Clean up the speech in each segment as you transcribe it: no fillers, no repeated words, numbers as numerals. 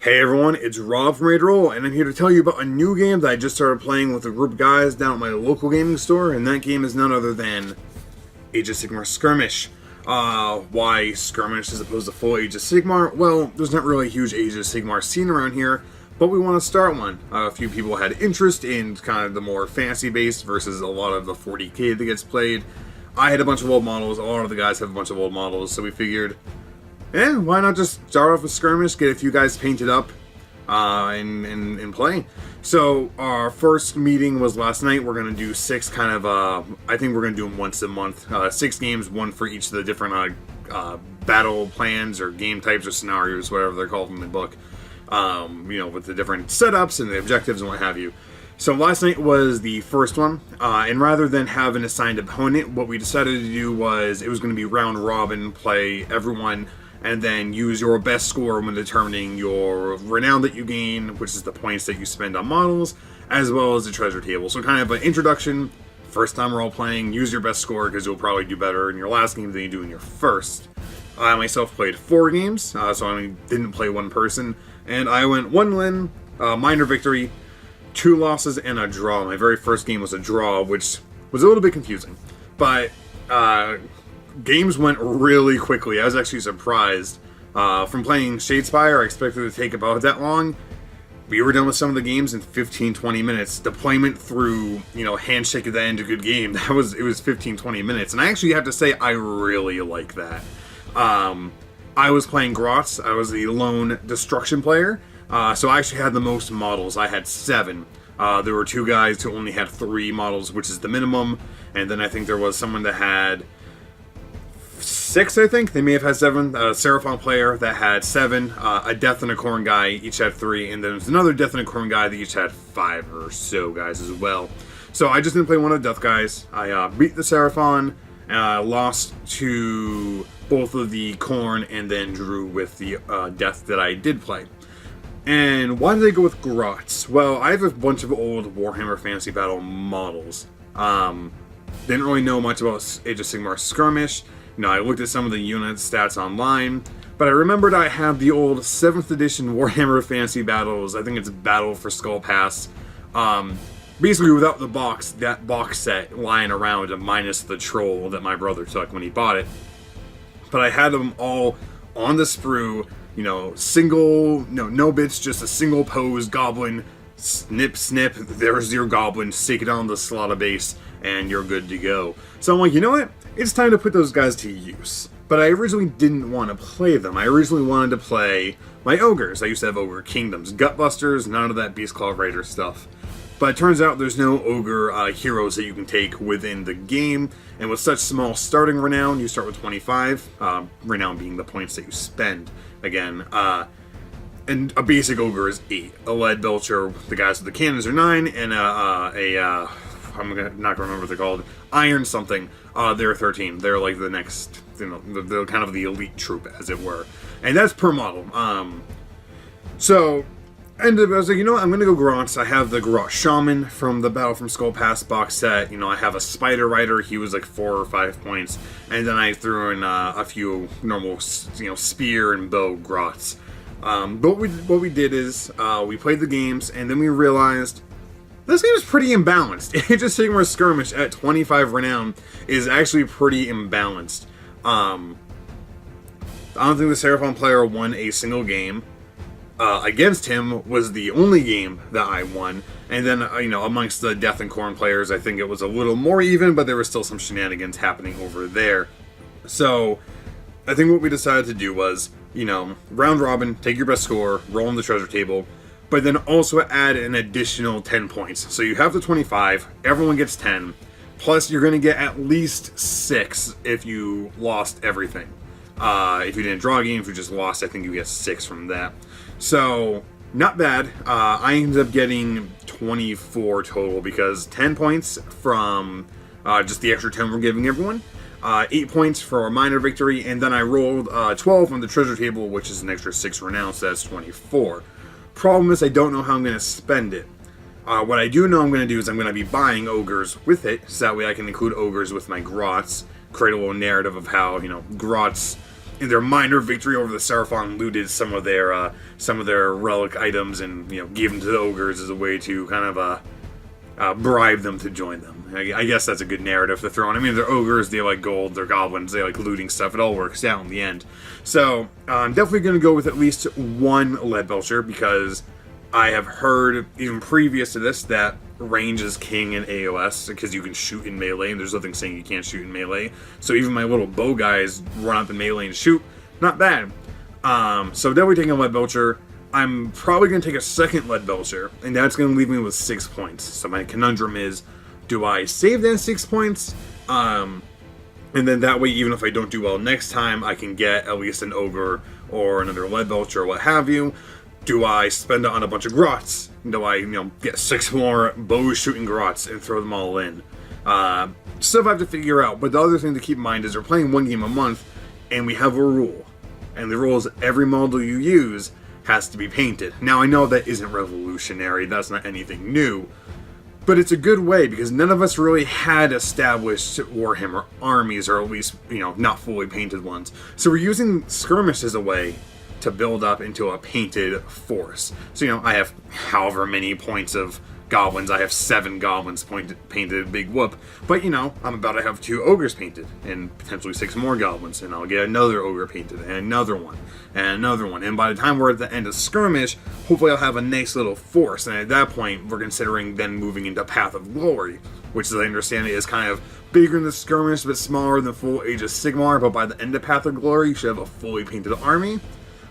Hey everyone, it's Rob from Age of Sigmar, and I'm here to tell you about a new game that I just started playing with a group of guys down at my local gaming store, and that game is none other than Age of Sigmar Skirmish. Why Skirmish as opposed to full Age of Sigmar? Well, there's not really a huge Age of Sigmar scene around here, but we want to start one. A few people had interest in kind of the more fantasy-based versus a lot of the 40k that gets played. I had a bunch of old models, a lot of the guys have a bunch of old models, so we figured, why not just start off with Skirmish, get a few guys painted up, and play. So our first meeting was last night. We're going to do six kind of, I think we're going to do them once a month. 6 games, one for each of the different battle plans or game types or scenarios, whatever they're called in the book. With the different setups and the objectives and what have you. So last night was the first one, and rather than have an assigned opponent, what we decided to do was it was going to be round robin, play everyone, and then use your best score when determining your renown that you gain, which is the points that you spend on models, as well as the treasure table. So kind of an introduction, first time we're all playing, use your best score because you'll probably do better in your last game than you do in your first. I myself played 4 games, so I didn't play one person, and I went 1 win, minor victory, 2 losses, and a draw. My very first game was a draw, which was a little bit confusing, but games went really quickly. I was actually surprised. From playing Shadespire, I expected it to take about that long. We were done with some of the games in 15-20 minutes. Deployment through, handshake at the end, a good game. It was 15-20 minutes. And I actually have to say, I really like that. I was playing Grots. I was the lone destruction player. So I actually had the most models. I had 7. There were 2 guys who only had 3 models, which is the minimum. And then I think there was someone that had 6, I think. They may have had 7. A Seraphon player that had 7. A Death and a Corn guy each had 3. And then there's another Death and a Corn guy that each had 5 or so guys as well. So I just didn't play one of the Death guys. I beat the Seraphon, lost to both of the Corn, and then drew with the Death that I did play. And why did I go with Grots? Well, I have a bunch of old Warhammer Fantasy Battle models. Didn't really know much about Age of Sigmar Skirmish. I looked at some of the unit stats online, but I remembered I had the old 7th edition Warhammer Fantasy Battles. I think it's Battle for Skull Pass. Basically without the box, that box set lying around, minus the troll that my brother took when he bought it. But I had them all on the sprue, no bits, just a single pose goblin, snip, snip, there's your goblin, stick it on the slaughter base, and you're good to go. So I'm like, you know what? It's time to put those guys to use. But I originally didn't want to play them. I originally wanted to play my Ogres. I used to have Ogre Kingdoms. Gutbusters, none of that Beastclaw Raider stuff. But it turns out there's no Ogre heroes that you can take within the game. And with such small starting renown, you start with 25. Renown being the points that you spend. Again, and a basic Ogre is 8. A Lead Belcher, the guys with the cannons, are 9. And I'm not gonna remember what they're called. Iron something. They're 13. They're like the next, they're kind of the elite troop, as it were. And that's per model. So, I was like, I'm gonna go Grots. I have the Grot Shaman from the Battle from Skull Pass box set. I have a Spider Rider. He was like 4 or 5 points. And then I threw in a few normal, spear and bow Grots. But what we did is, we played the games, and then we realized this game is pretty imbalanced. Age of Sigmar Skirmish at 25 renown is actually pretty imbalanced. I don't think the Seraphon player won a single game. Against him was the only game that I won. And then, amongst the Death and Corn players, I think it was a little more even, but there was still some shenanigans happening over there. So, I think what we decided to do was, round robin, take your best score, roll on the treasure table, but then also add an additional 10 points. So you have the 25, everyone gets 10, plus you're going to get at least 6 if you lost everything. If you didn't draw a game, if you just lost, I think you get 6 from that. So, not bad. I ended up getting 24 total because 10 points from just the extra 10 we're giving everyone, 8 points for a minor victory, and then I rolled 12 on the treasure table, which is an extra 6 renown, so that's 24. Problem is, I don't know how I'm going to spend it. What I do know I'm going to do is I'm going to be buying Ogres with it, so that way I can include Ogres with my Grots, create a little narrative of how, Grots in their minor victory over the Seraphon, looted some of their relic items and gave them to the Ogres as a way to kind of bribe them to join them. I guess that's a good narrative to throw in. I mean, they're Ogres, they like gold, they're goblins, they like looting stuff. It all works out in the end. So I'm definitely going to go with at least one lead belcher, because I have heard, even previous to this, that range is king in AOS, because you can shoot in melee, and there's nothing saying you can't shoot in melee. So even my little bow guys run up in melee and shoot. Not bad. So definitely taking a lead belcher. I'm probably going to take a second lead belcher, and that's going to leave me with 6 points. So my conundrum is, do I save that 6 points? And then that way, even if I don't do well next time, I can get at least an ogre or another lead belcher or what have you. Do I spend it on a bunch of grots? Do I, get 6 more bow shooting grots and throw them all in? Stuff I have to figure out. But the other thing to keep in mind is we're playing one game a month, and we have a rule. And the rule is every model you use has to be painted. Now, I know that isn't revolutionary. That's not anything new. But it's a good way, because none of us really had established Warhammer armies, or at least, not fully painted ones. So we're using Skirmish as a way to build up into a painted force. So, I have however many points of goblins. I have 7 goblins painted, big whoop. But, I'm about to have 2 ogres painted, and potentially 6 more goblins, and I'll get another ogre painted, and another one, and another one. And by the time we're at the end of Skirmish, hopefully I'll have a nice little force, and at that point, we're considering then moving into Path of Glory, which, as I understand it, is kind of bigger than the Skirmish, but smaller than full Age of Sigmar. But by the end of Path of Glory, you should have a fully painted army,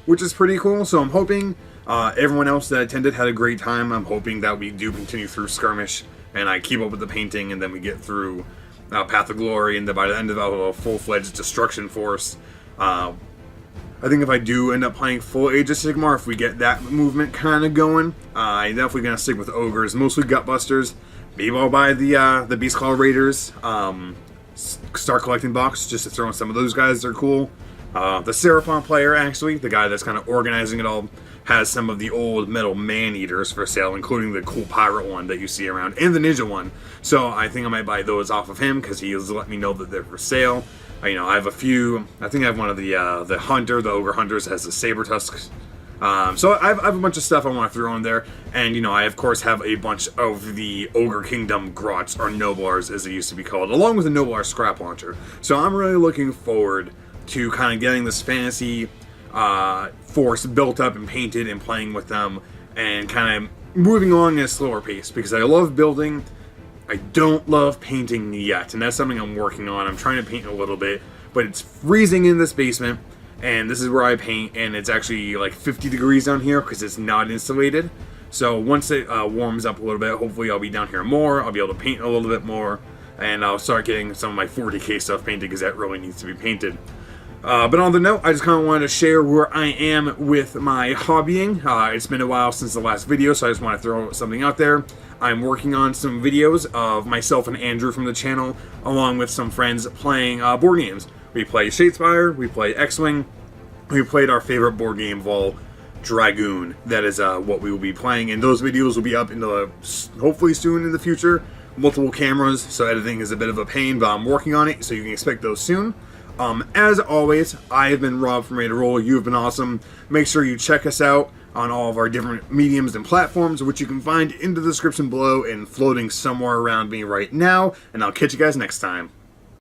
which is pretty cool. So I'm hoping everyone else that attended had a great time. I'm hoping that we do continue through Skirmish, and I keep up with the painting, and then we get through Path of Glory, and then by the end of it, I'll have a full-fledged destruction force. I think if I do end up playing full Age of Sigmar, if we get that movement kind of going, I'm definitely going to stick with Ogres, mostly Gutbusters. Maybe I'll buy the Beast Claw Raiders Star Collecting Box, just to throw in some of those guys. They're cool. The Seraphon player, actually, the guy that's kind of organizing it all, has some of the old metal man-eaters for sale, including the cool pirate one that you see around, and the ninja one. So I think I might buy those off of him, because he has let me know that they're for sale. I have a few. I think I have one of the hunter, the ogre hunters, has the saber tusks. So I have a bunch of stuff I want to throw in there, and I of course have a bunch of the Ogre Kingdom Grots, or Noblars as they used to be called, along with the Noblar scrap launcher. So I'm really looking forward to kind of getting this fantasy force built up and painted and playing with them, and kind of moving along at a slower pace, because I love building. I don't love painting yet, and that's something I'm working on. I'm trying to paint a little bit, but it's freezing in this basement, and this is where I paint, and it's actually like 50 degrees down here because it's not insulated. So once it warms up a little bit, hopefully I'll be down here more. I'll be able to paint a little bit more, and I'll start getting some of my 40k stuff painted, because that really needs to be painted. But on the note, I just kind of wanted to share where I am with my hobbying. It's been a while since the last video, so I just want to throw something out there. I'm working on some videos of myself and Andrew from the channel, along with some friends playing board games. We play Shadespire, we play X-Wing, we played our favorite board game of all, Dragoon. That is what we will be playing, and those videos will be up in the, hopefully soon in the future. Multiple cameras, so editing is a bit of a pain, but I'm working on it, so you can expect those soon. As always, I have been Rob from Ready to Roll. You have been awesome. Make sure you check us out on all of our different mediums and platforms, which you can find in the description below and floating somewhere around me right now. And I'll catch you guys next time.